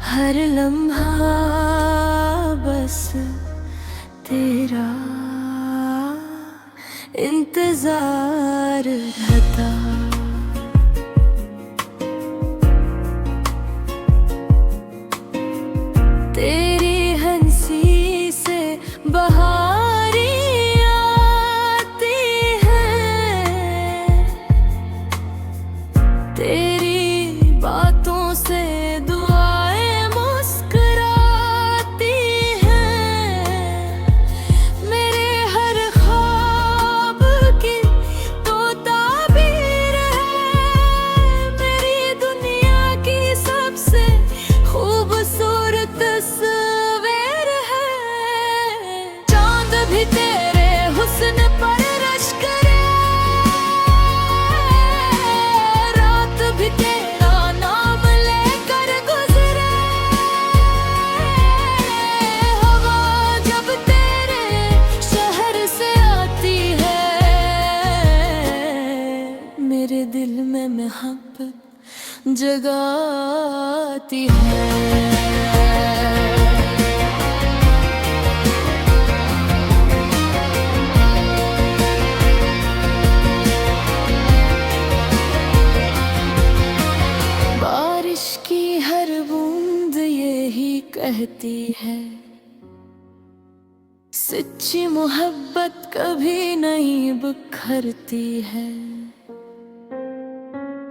हर लम्हा बस तेरा इंतजार रहता। तेरी हंसी से बहारी आती है, तेरी बातों से दुआएं मुस्कुराती हैं। मेरे हर ख्वाब की तो ताबीर है, मेरी दुनिया की सबसे खूबसूरत तस्वीर है। चांद भी तेरे हुस्न पर रश करे, रात भी तेरा नाम लेकर गुजरे। हवा जब तेरे शहर से आती है, मेरे दिल में मोहब्बत जगाती है। बारिश की हर बूंद यही कहती है, सच्ची मोहब्बत कभी नहीं बिखरती है।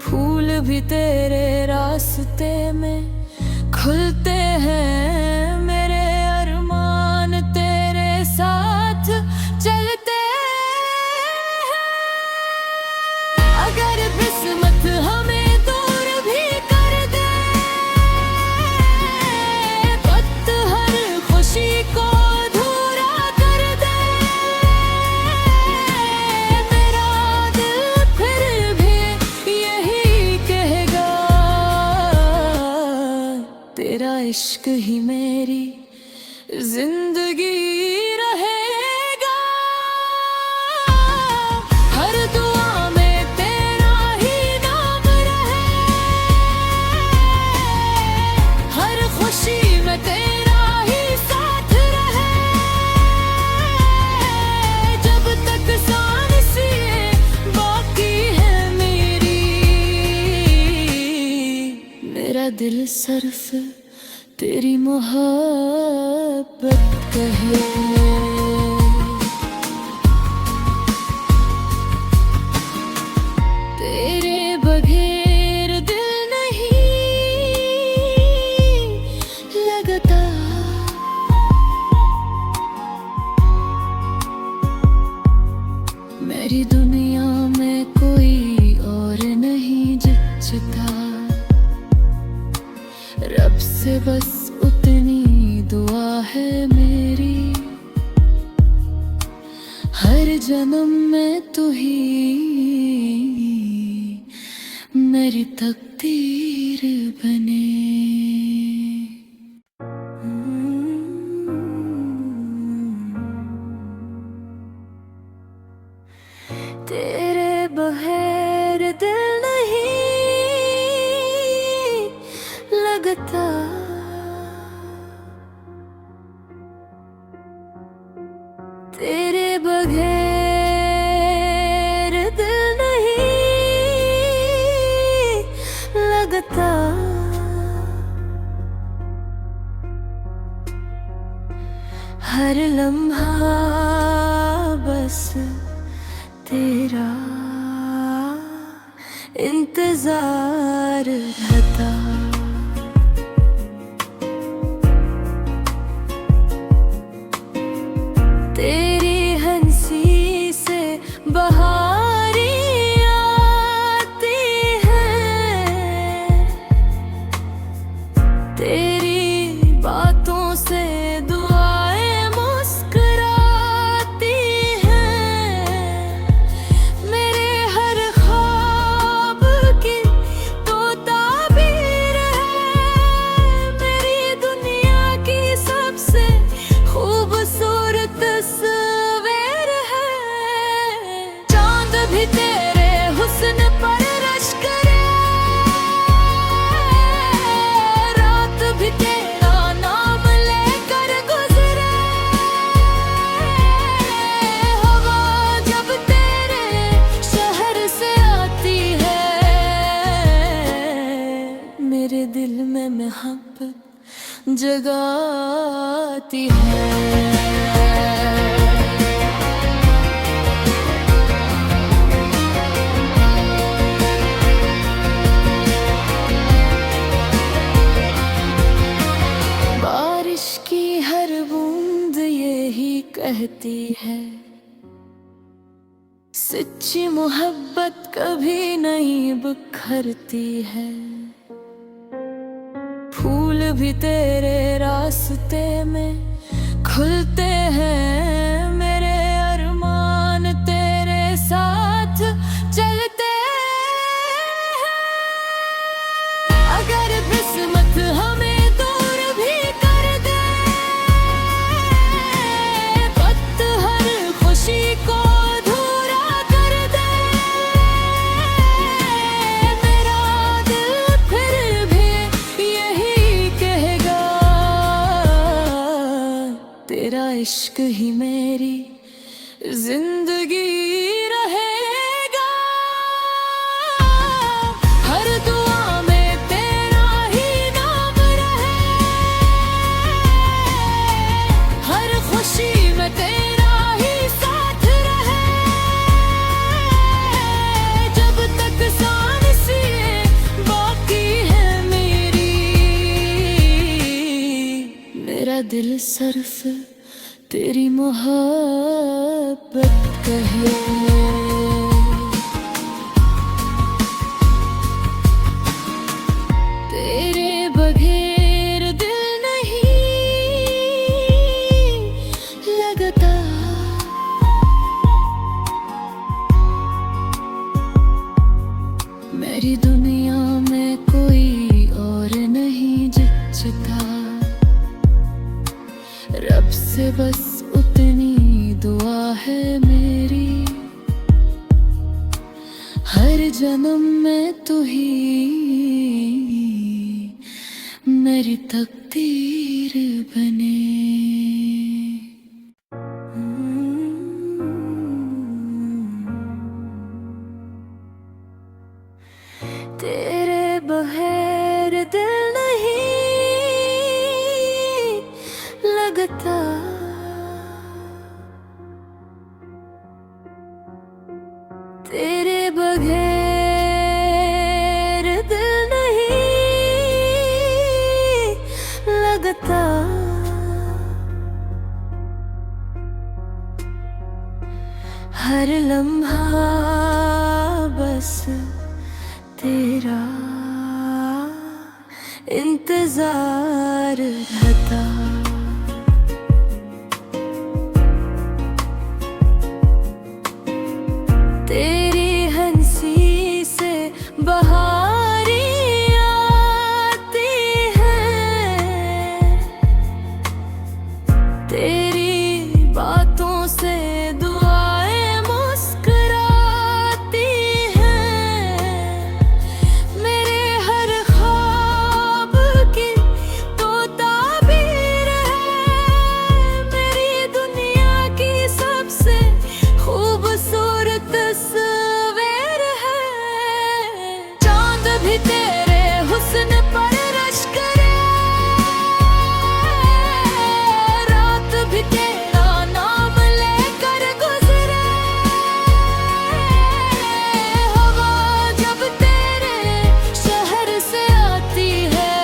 फूल भी तेरे रास्ते में खुलते हैं, मेरे अरमान तेरे साथ चलते हैं। अगर किस्मत हमें दूर भी कर दे, वक्त हर खुशी को अधूरा कर दे। मेरा दिल फिर भी यही कहेगा, तेरा इश्क ही मेरी जिंदगी रहेगा। हर दुआ में तेरा ही नाम रहे, हर खुशी में तेरा ही साथ रहे। जब तक सांसें बाकी है मेरी, मेरा दिल सिर्फ तेरी मोहब्बत कहे। तेरे बगैर दिल नहीं लगता, मेरी दुनिया में कोई और नहीं जचता। रब से बस उतनी दुआ है मेरी, हर जन्म में तू ही मेरी तकदीर बने। तेरे बगैर दिल नहीं लगता, तेरे बगैर दिल नहीं लगता। हर लम्हा बस तेरा इंतजार रहता। तेरी हंसी से बहारी आती है, तेरी बातों से दुआएं मुस्कुराती हैं। मेरे हर ख्वाब की तो मेरे दिल में मोहब्बत जगाती है। बारिश की हर बूंद यही कहती है, सच्ची मोहब्बत कभी नहीं बिखरती है। फूल भी तेरे रास्ते में खुलते हैं, मेरे अरमान तेरे साथ चलते हैं। अगर किस्मत हमें दूर भी कर दे, वक्त हर खुशी को अधूरा कर दे, मेरा दिल फिर भी यही कहेगा, तेरा इश्क ही मेरी जिंदगी रहेगा। हर दुआ में तेरा ही नाम रहे, हर खुशी में तेरा ही साथ रहे, जब तक सांसें बाकी है मेरी, मेरा दिल सिर्फ तेरी मोहब्बत कहे। तेरे बगैर दिल नहीं लगता, मेरी दुनिया में कोई और नहीं जचता। रब से बस उतनी दुआ है मेरी, हर जन्म में तू ही मेरी तकदीर बने। तेरे बगैर दिल नहीं लगता, तेरे बगैर दिल नहीं लगता। हर लम्हा बस तेरा इंतजार रहता। तेरी हंसी से बहारी आती है, तेरी बातों से दुआएं मुस्कुराती हैं, मेरे हर ख्वाब की तो ताबीर है, मेरी दुनिया की सबसे खूबसूरत तस्वीर है। चांद भी तेरे हुस्न पर रश करे, रात भी तेरा नाम लेकर गुजरे, हवा जब तेरे शहर से आती है,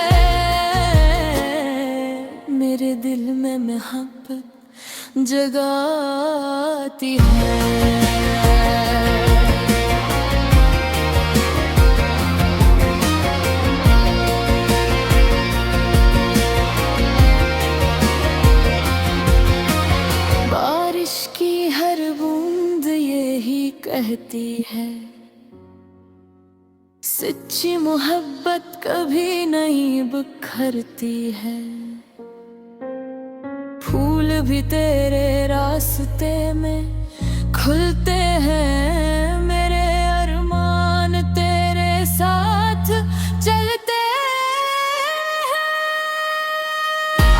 मेरे दिल में मोहब्बत जगाती है। बारिश की हर बूंद यही कहती है, सच्ची मोहब्बत कभी नहीं बिखरती है। फूल भी तेरे रास्ते में खुलते हैं, मेरे अरमान तेरे साथ चलते हैं।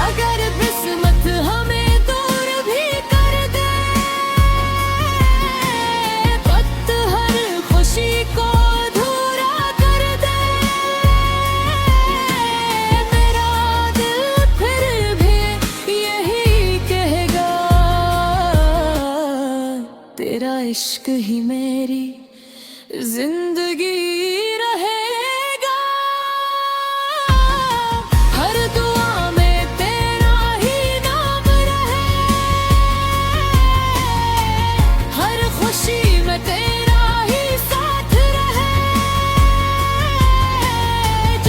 अगर किस्मत हमें दूर भी कर दे, वक्त हर खुशी को अधूरा कर दे, इश्क ही मेरी जिंदगी रहेगा। हर दुआ में तेरा ही नाम रहे, हर खुशी में तेरा ही साथ रहे।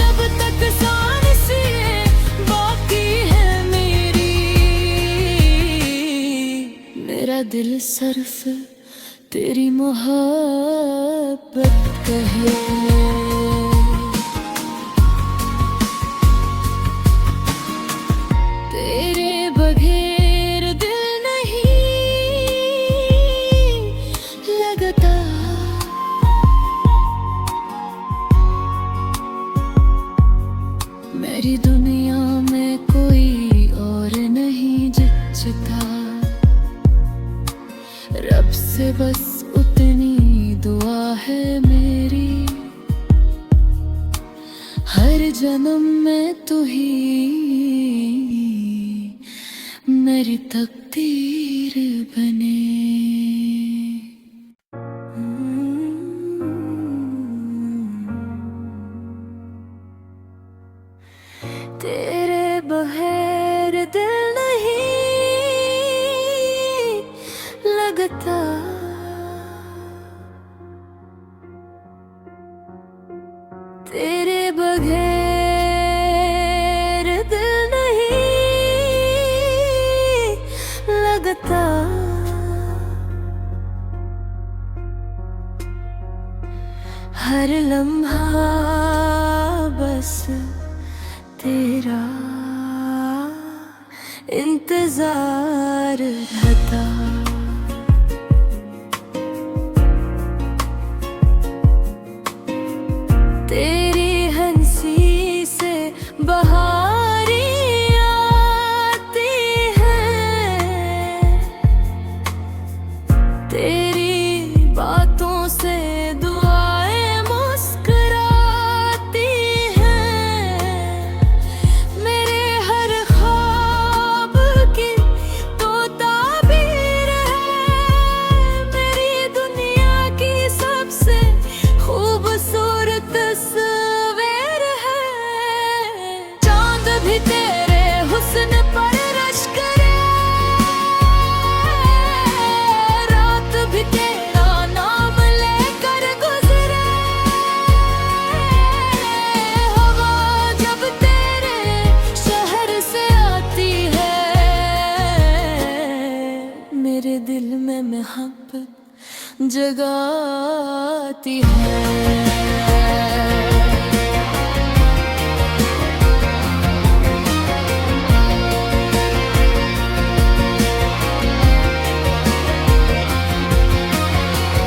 जब तक सांस ये बाकी है मेरा दिल सिर्फ तेरी मोहब्बत कहे। तेरे बगैर दिल नहीं लगता, मेरी दुनिया में कोई और नहीं जचता। रब से बस उतनी दुआ है मेरी, हर जन्म में तू ही मेरी तकदीर बने। तेरे बगैर दिल नहीं लगता, तेरे बगैर दिल नहीं लगता। हर लम्हा बस तेरा इंतजार रहता। तेरी हंसी से बहारी आती है, तेरी बातों से दुआएं मुस्कुराती हैं। मेरे हर ख्वाब की तो ताबीर है, मेरी दुनिया की सबसे खूबसूरत तस्वीर है। चांद भी तेरे हुस्न पर रश करे, रात भी तेरा नाम लेकर गुजरे। हवा जब तेरे शहर से आती है, मेरे दिल में मोहब्बत जगाती है।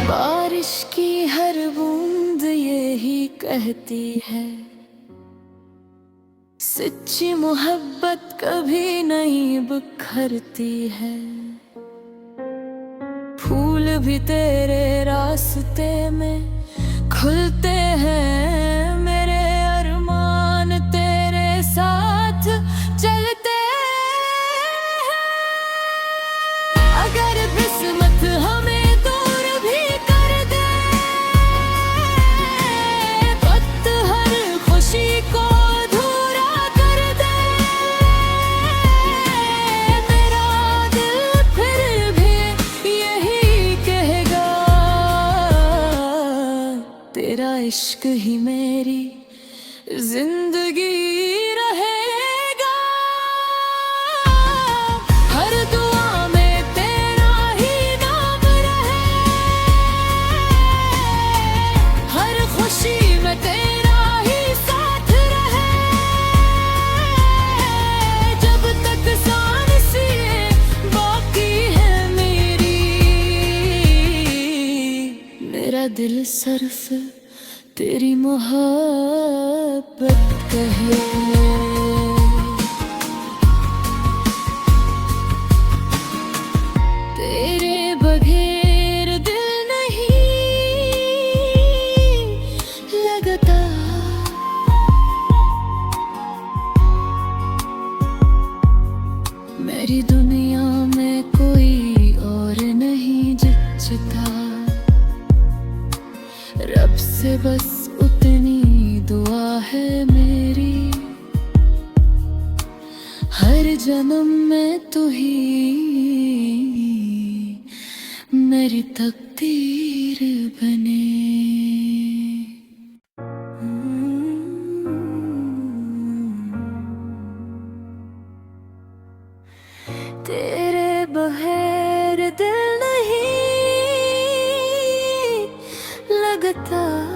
बारिश की हर बूंद यही कहती है, सच्ची मोहब्बत कभी नहीं बिखरती है। फूल भी तेरे रास्ते में खुलते हैं, मेरे अरमान तेरे साथ चलते हैं। अगर किस्मत हमें दूर भी कर दे, वक्त हर खुशी को अधूरा कर दे। मेरा दिल फिर भी यही कहेगा, तेरा इश्क ही मेरी जिंदगी रहेगा। हर दुआ में तेरा ही नाम रहे, हर खुशी में तेरा ही साथ रहे। जब तक सांस ये बाकी है मेरा दिल सिर्फ तेरी मोहब्बत कहे। तेरे बगैर दिल नहीं लगता, मेरी दुनिया में कोई और नहीं जचता। हर जन्म में तू ही मेरी तकदीर बने। तेरे बगैर दिल नहीं लगता।